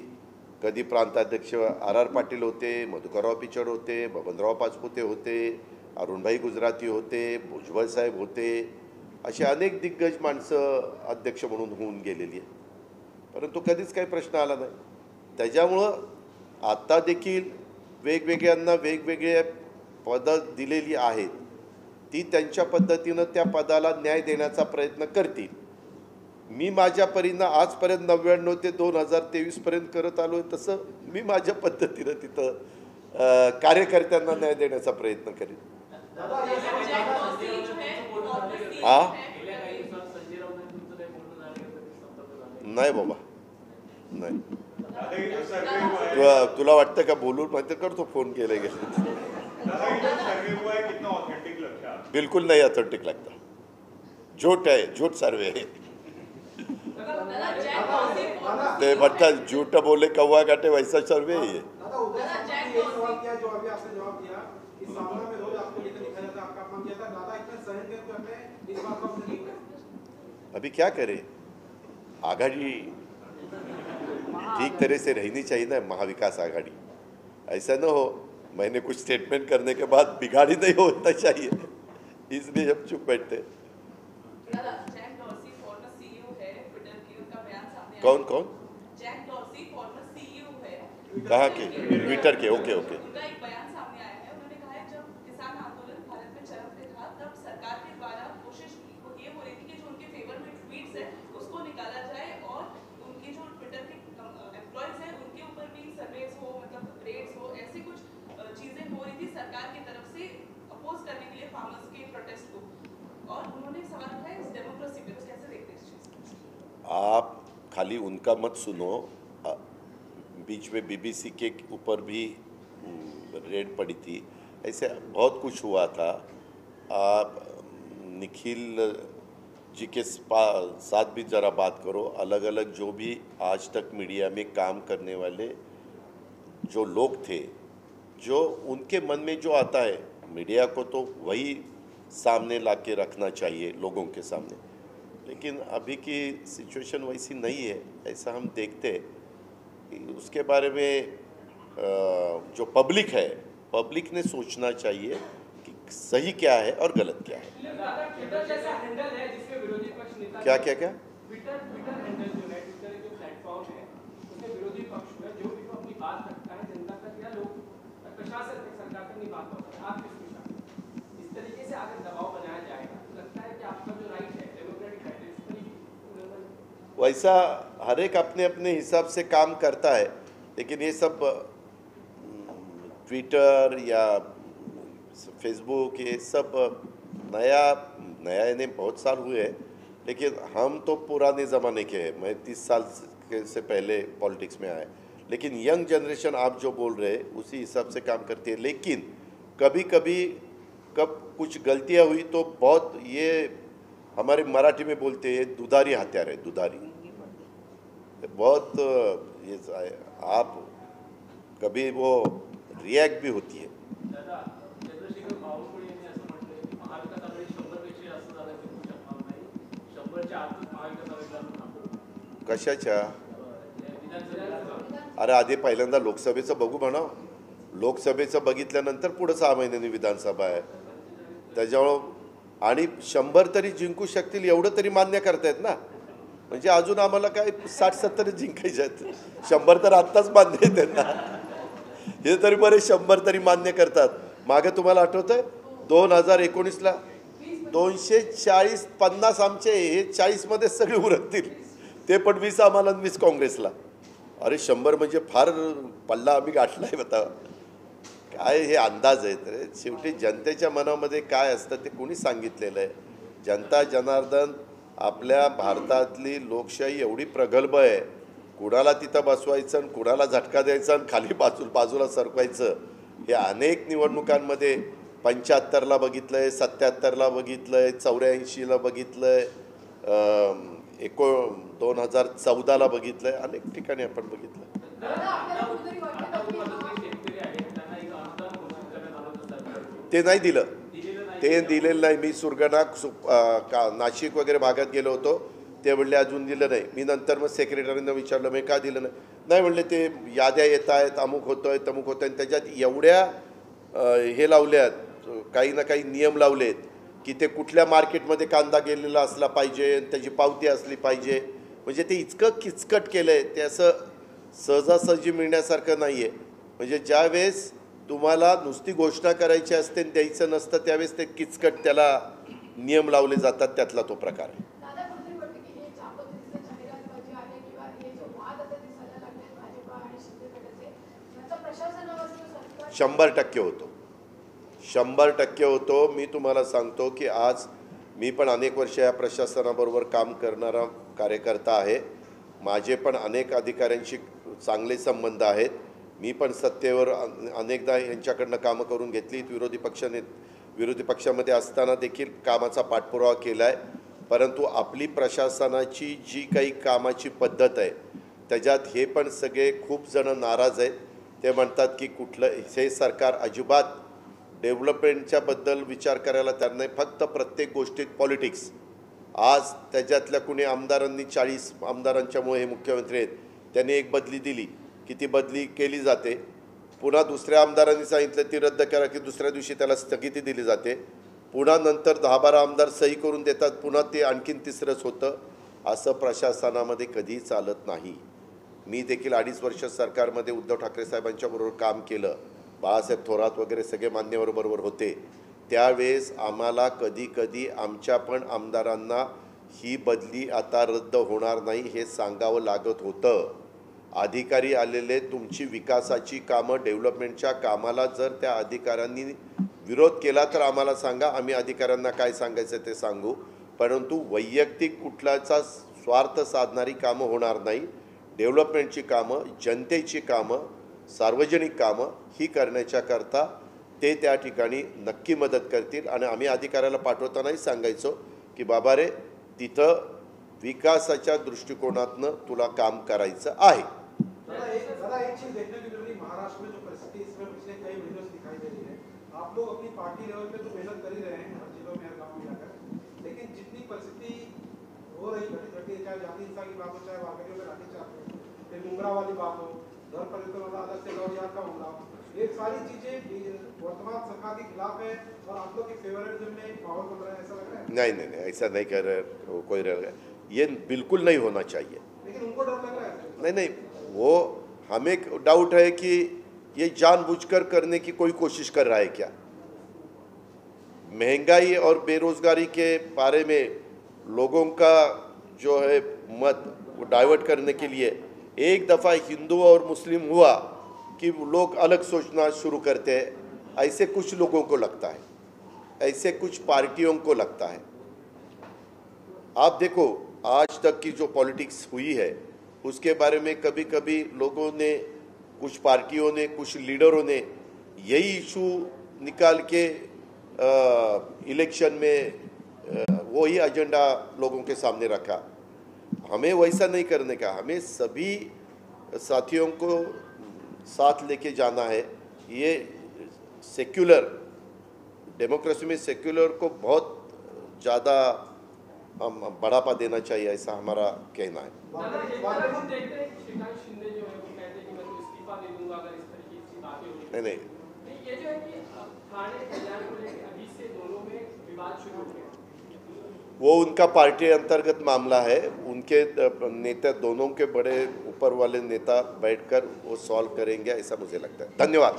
कधी प्रांताध्यक्ष R.R. पाटील होते, मधुकरराव पिचड होते, बबनराव पाचपुते होते, अरुणभाई गुजराती होते, भुजबळ साहेब होते, असे अनेक दिग्गज माणसं अध्यक्ष म्हणून होऊन गेलेली आहेत. परंतु कधीच काही प्रश्न आला नाही. त्याच्यामुळं आता देखील वेगवेगळ्यांना वेगवेगळे पदं दिलेली आहेत. ती त्यांच्या पद्धतीनं त्या पदाला न्याय देण्याचा प्रयत्न करतील. मी माझ्या परीनं आजपर्यंत 99 ते 2023 पर्यंत करत आलो आहे तसं मी माझ्या पद्धतीनं तिथं कार्यकर्त्यांना न्याय देण्याचा प्रयत्न करेन. नाही बाबा नाही. तुला वाटतं का बोलून माहिती करतो फोन केले गेले. बिल्कुल नहीं ऑथेंटिक लगता. झूठ है, झूठ सर्वे है. ते बट्टा झूठ बोले कौवा काटे वैसा सर्वे ही है. अभी क्या करें, आघाड़ी ठीक तरह से रहनी चाहिए ना. महाविकास आघाड़ी ऐसा न हो मैंने कुछ स्टेटमेंट करने के बाद बिगाड़ी नहीं होना चाहिए, इसलिए हम चुप बैठते. कौन कौन? जैक डॉर्सी फॉर्मर सीईओ है. कहाँ के? ट्विटर के. Okay okay. उनका एक बयान सामने आया है. उन्होंने कहा है जब किसान आंदोलन भारत में चरम पे था तब सरकार के द्वारा कोशिश ये हो रही थी कि जो उनके फेवर में ट्वीट्स है उसको निकाला जाए और उनके जो ट्विटर के एम्प्लॉयज हैं उनके ऊपर भी सर्वेस हो, मतलब रेड्स हो, ऐसी कुछ चीजें हो रही थी सरकार की तरफ से अपोज करने के लिए फार्मर्स के प्रोटेस्ट को. और उन्होंने सवाल उठाया इस डेमोक्रेसी पे, तो कैसे देखते हैं इस चीज को? आप खाली उनका मत सुनो. बीच में BBC के ऊपर भी रेड पड़ी थी. ऐसे बहुत कुछ हुआ था. आप निखिल जी के साथ भी ज़रा बात करो. अलग अलग जो भी आज तक मीडिया में काम करने वाले जो लोग थे, जो उनके मन में जो आता है मीडिया को तो वही सामने ला के रखना चाहिए लोगों के सामने. लेकिन अभी की सिचुएशन वैसी नहीं है. ऐसा हम देखते हैं कि उसके बारे में जो पब्लिक है, पब्लिक ने सोचना चाहिए कि सही क्या है और गलत क्या है. ट्विटर जैसा हैंडल है जिसमें विरोधी पक्ष नेता क्या क्या क्या ट्विटर हैंडल जो है, ट्विटर जो विश्वास है सरकार तक नहीं बात होता, आप किस विश्वास इस तरीके से अगर दबाव बनाया जाएगा तो लगता है कि आपका जो राइट है डेमोक्रेटिक राइट है इस तरीके वैसा हर एक अपने अपने हिसाब से काम करता है, लेकिन ये सब ट्विटर या फेसबुक ये सब नया नया इन्हें बहुत साल हुए हैं, लेकिन हम तो पुराने ज़माने के हैं। मैं 30 साल से पहले पॉलिटिक्स में आया, लेकिन यंग जनरेशन आप जो बोल रहे हैं उसी हिसाब से काम करती है। लेकिन कभी कभी कब कुछ गलतियां हुई तो बहुत, ये हमारे मराठी में बोलते हैं दुधारी हत्यार है, दुधारी बहुत ये आप कभी वो रिॲक्ट भी होती है। दादा चंद्रशेखर बावनकुळे यांनी असं म्हटलंय की महाविकास आघाडी 100 पेक्षा जास्त झालं ते शकणार नाही, 100च्या आतच महाविकास आघाडीला थांबू कशाच्या? विधानसभेला अरे आधी पहिल्यांदा लोकसभेचं बघू म्हणाव, लोकसभेचं बघितल्यानंतर पुढं 6 महिन्यांनी विधानसभा आहे त्याच्यामुळं, आणि 100 तरी जिंकू शकतील एवढं तरी मान्य करतायत ना, म्हणजे अजून आम्हाला काय 60-70 जिंकायचे आहेत, 100 तर आत्ताच मान्य आहेत त्यांना, हे तरी बरे 100 तरी मान्य करतात। मागे तुम्हाला आठवतंय 2019ला 240-50 आमचे, हे 40 मध्ये सगळे उरकतील, ते पण 20 आम्हाला 20 काँग्रेसला। अरे 100 म्हणजे फार पल्ला आम्ही गाठलाय, बता काय हे अंदाज आहेत रे, शेवटी जनतेच्या मनामध्ये काय असतं ते कोणी सांगितलेलं आहे? जनता जनार्दन, आपल्या भारतातली लोकशाही एवढी प्रगल्भ आहे, कुणाला तिथं बसवायचं आणि कुणाला झटका द्यायचा आणि खाली बाजूला सरकवायचं, हे अनेक निवडणुकांमध्ये 75ला बघितलंय, 77ला बघितलंय, 84ला बघितलंय, 2014ला बघितलंय, अनेक ठिकाणी आपण बघितलं। दादा आपल्याला कुठेतरी वाटतं की हा शेतकरी आहे त्यांना एक अनुदान घोषित करण्यात आलं होतं सरकारने, ते नाही दिलं, दिलेलं नाही। ते दिलेलं नाही। मी सुरगाणा नाशिक वगैरे भागात गेलो होतो, ते म्हणले अजून दिलं नाही। मी नंतर मग सेक्रेटरींना विचारलं मी का दिलं नाही, नाही म्हणले ते याद्या येत आहेत, अमुक होतोय तमुक होतोय, आणि त्याच्यात एवढ्या हे लावल्यात, काही ना काही नियम लावलेत की ते कुठल्या मार्केटमध्ये कांदा गेलेला असला पाहिजे, त्याची पावती असली पाहिजे, म्हणजे ते इतकं किचकट केलं आहे, ते असं सहजासहजी मिळण्यासारखं नाही आहे। म्हणजे ज्यावेळेस तुम्हाला नुसती घोषणा करायची असते आणि द्यायचं नसतं, त्यावेळेस ते किचकट त्याला नियम लावले जातात, त्यातला तो प्रकार आहे। दादा कुठेतरी वाटतं की हे ज्या पद्धतीचं जाहिरातबाजी आहे किंवा हे जो वाद आता दिसायला लागले भाजपा आणि शिंदे गटाचे, याचा प्रशासनावर किंवा सरकार 100% होतो, 100% होतो। मी तुम्हाला सांगतो की आज मी पण अनेक वर्ष या प्रशासनाबरोबर काम करणारा कार्यकर्ता आहे, माझे पण अनेक अधिकाऱ्यांशी चांगले संबंध आहेत, मी पण सत्तेवर अनेकदा यांच्याकडनं कामं करून घेतली, विरोधी पक्षामध्ये असताना देखील कामाचा पाठपुरावा केला आहे, परंतु आपली प्रशासनाची जी काही कामाची पद्धत आहे त्याच्यात हे पण सगळे खूप जण नाराज आहेत। ते म्हणतात की कुठलं हे सरकार अजिबात डेव्हलपमेंटच्या बद्दल विचार करायला तयार नाही, फक्त प्रत्येक गोष्टीत पॉलिटिक्स। आज त्याच्यातल्या कुणी आमदारांनी 40 आमदारांच्यामुळे हे मुख्यमंत्री आहेत, त्यांनी एक बदली दिली की ती बदली केली जाते, पुन्हा दुसऱ्या आमदारांनी सांगितलं ती रद्द करा की दुसऱ्या दिवशी त्याला स्थगिती दिली जाते, पुन्हा नंतर 10-12 आमदार सही करून देतात, पुन्हा ते आणखीन तिसरंच होतं। असं प्रशासनामध्ये कधीही चालत नाही। मी देखील 2.5 वर्ष सरकारमध्ये उद्धव ठाकरे साहेबांच्या बरोबर काम केलं, बाळासाहेब थोरात वगैरे सगळे मान्यवराबरोबर होते, त्यावेळेस आम्हाला कधी आमच्या पण आमदारांना ही बदली आता रद्द होणार नाही हे सांगावं लागत होतं। अधिकारी आलेले तुमची विकासाची कामं, डेव्हलपमेंटच्या कामाला जर त्या अधिकाऱ्यांनी विरोध केला तर आम्हाला सांगा, आम्ही अधिकाऱ्यांना काय सांगायचं ते सांगू, परंतु वैयक्तिक कुठल्याचा स्वार्थ साधणारी कामं होणार नाही। डेव्हलपमेंटची कामं, जनतेची कामं, सार्वजनिक कामं ही करण्याच्या करता ते त्या ठिकाणी नक्की मदत करतील, आणि आम्ही अधिकाऱ्याला पाठवतानाही सांगायचो की बाबा रे तिथं विकासाच्या दृष्टिकोनातनं तुला काम करायचं आहे। दादा एक चीज देखने को मिल रही, महाराष्ट्र में जो परिस्थिति इसमें पिछले कई महीनों से दिखाई दे रही है, आप लोग अपनी पार्टी लेवल पे तो मेहनत कर ही रहे हैं हर जिलों में, हर गाँव में जाकर, लेकिन जितनी परिस्थिति हो रही घटी चाहे जाति हिंसा की बात हो, चाहे वाकरियों में लाठीचार्ज हो, फिर मुंगरा वाली बात हो, घर परिवर्तन वाला अलग से लॉरियार का मामला, ये सारी चीजें वर्तमान सरकार के खिलाफ है और आप लोग के फेवरेटिज्म में एक माहौल बन रहा है, ऐसा लग रहा है? नहीं, ऐसा नहीं कर रहे कोई रह गया, ये बिल्कुल नहीं होना चाहिए। लेकिन उनको डर लग रहा है? नहीं, वो हमें डाउट है कि ये जानबूझकर करने की कोई कोशिश कर रहा है क्या? महंगाई और बेरोजगारी के बारे में लोगों का जो है मत वो डाइवर्ट करने के लिए एक दफ़ा हिंदू और मुस्लिम हुआ कि लोग अलग सोचना शुरू करते हैं, ऐसे कुछ लोगों को लगता है, ऐसे कुछ पार्टियों को लगता है। आप देखो आज तक की जो पॉलिटिक्स हुई है उसके बारे में कभी कभी लोगों ने, कुछ पार्टियों ने, कुछ लीडरों ने यही इशू निकाल के इलेक्शन में वही एजेंडा लोगों के सामने रखा। हमें वैसा नहीं करने का, हमें सभी साथियों को साथ लेके जाना है। ये सेक्युलर डेमोक्रेसी में सेक्युलर को बहुत ज़्यादा बढ़ावा देना चाहिए, ऐसा हमारा कहना है। नहीं, ये जो है कि थाने कल्याण को लेकर अभी से दोनों में विवाद शुरू हो गया। वो उनका पार्टी अंतर्गत मामला है, उनके नेता, दोनों के बड़े ऊपर वाले नेता बैठकर वो सॉल्व करेंगे, ऐसा मुझे लगता है। धन्यवाद।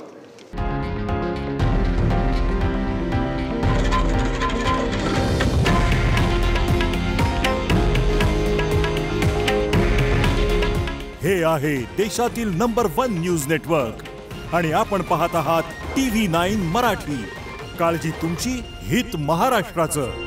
हे आहे देशातील नंबर 1 न्यूज नेटवर्क आणि आपण पाहत आहात TV9 मराठी। काळजी तुमची, हित महाराष्ट्राचं।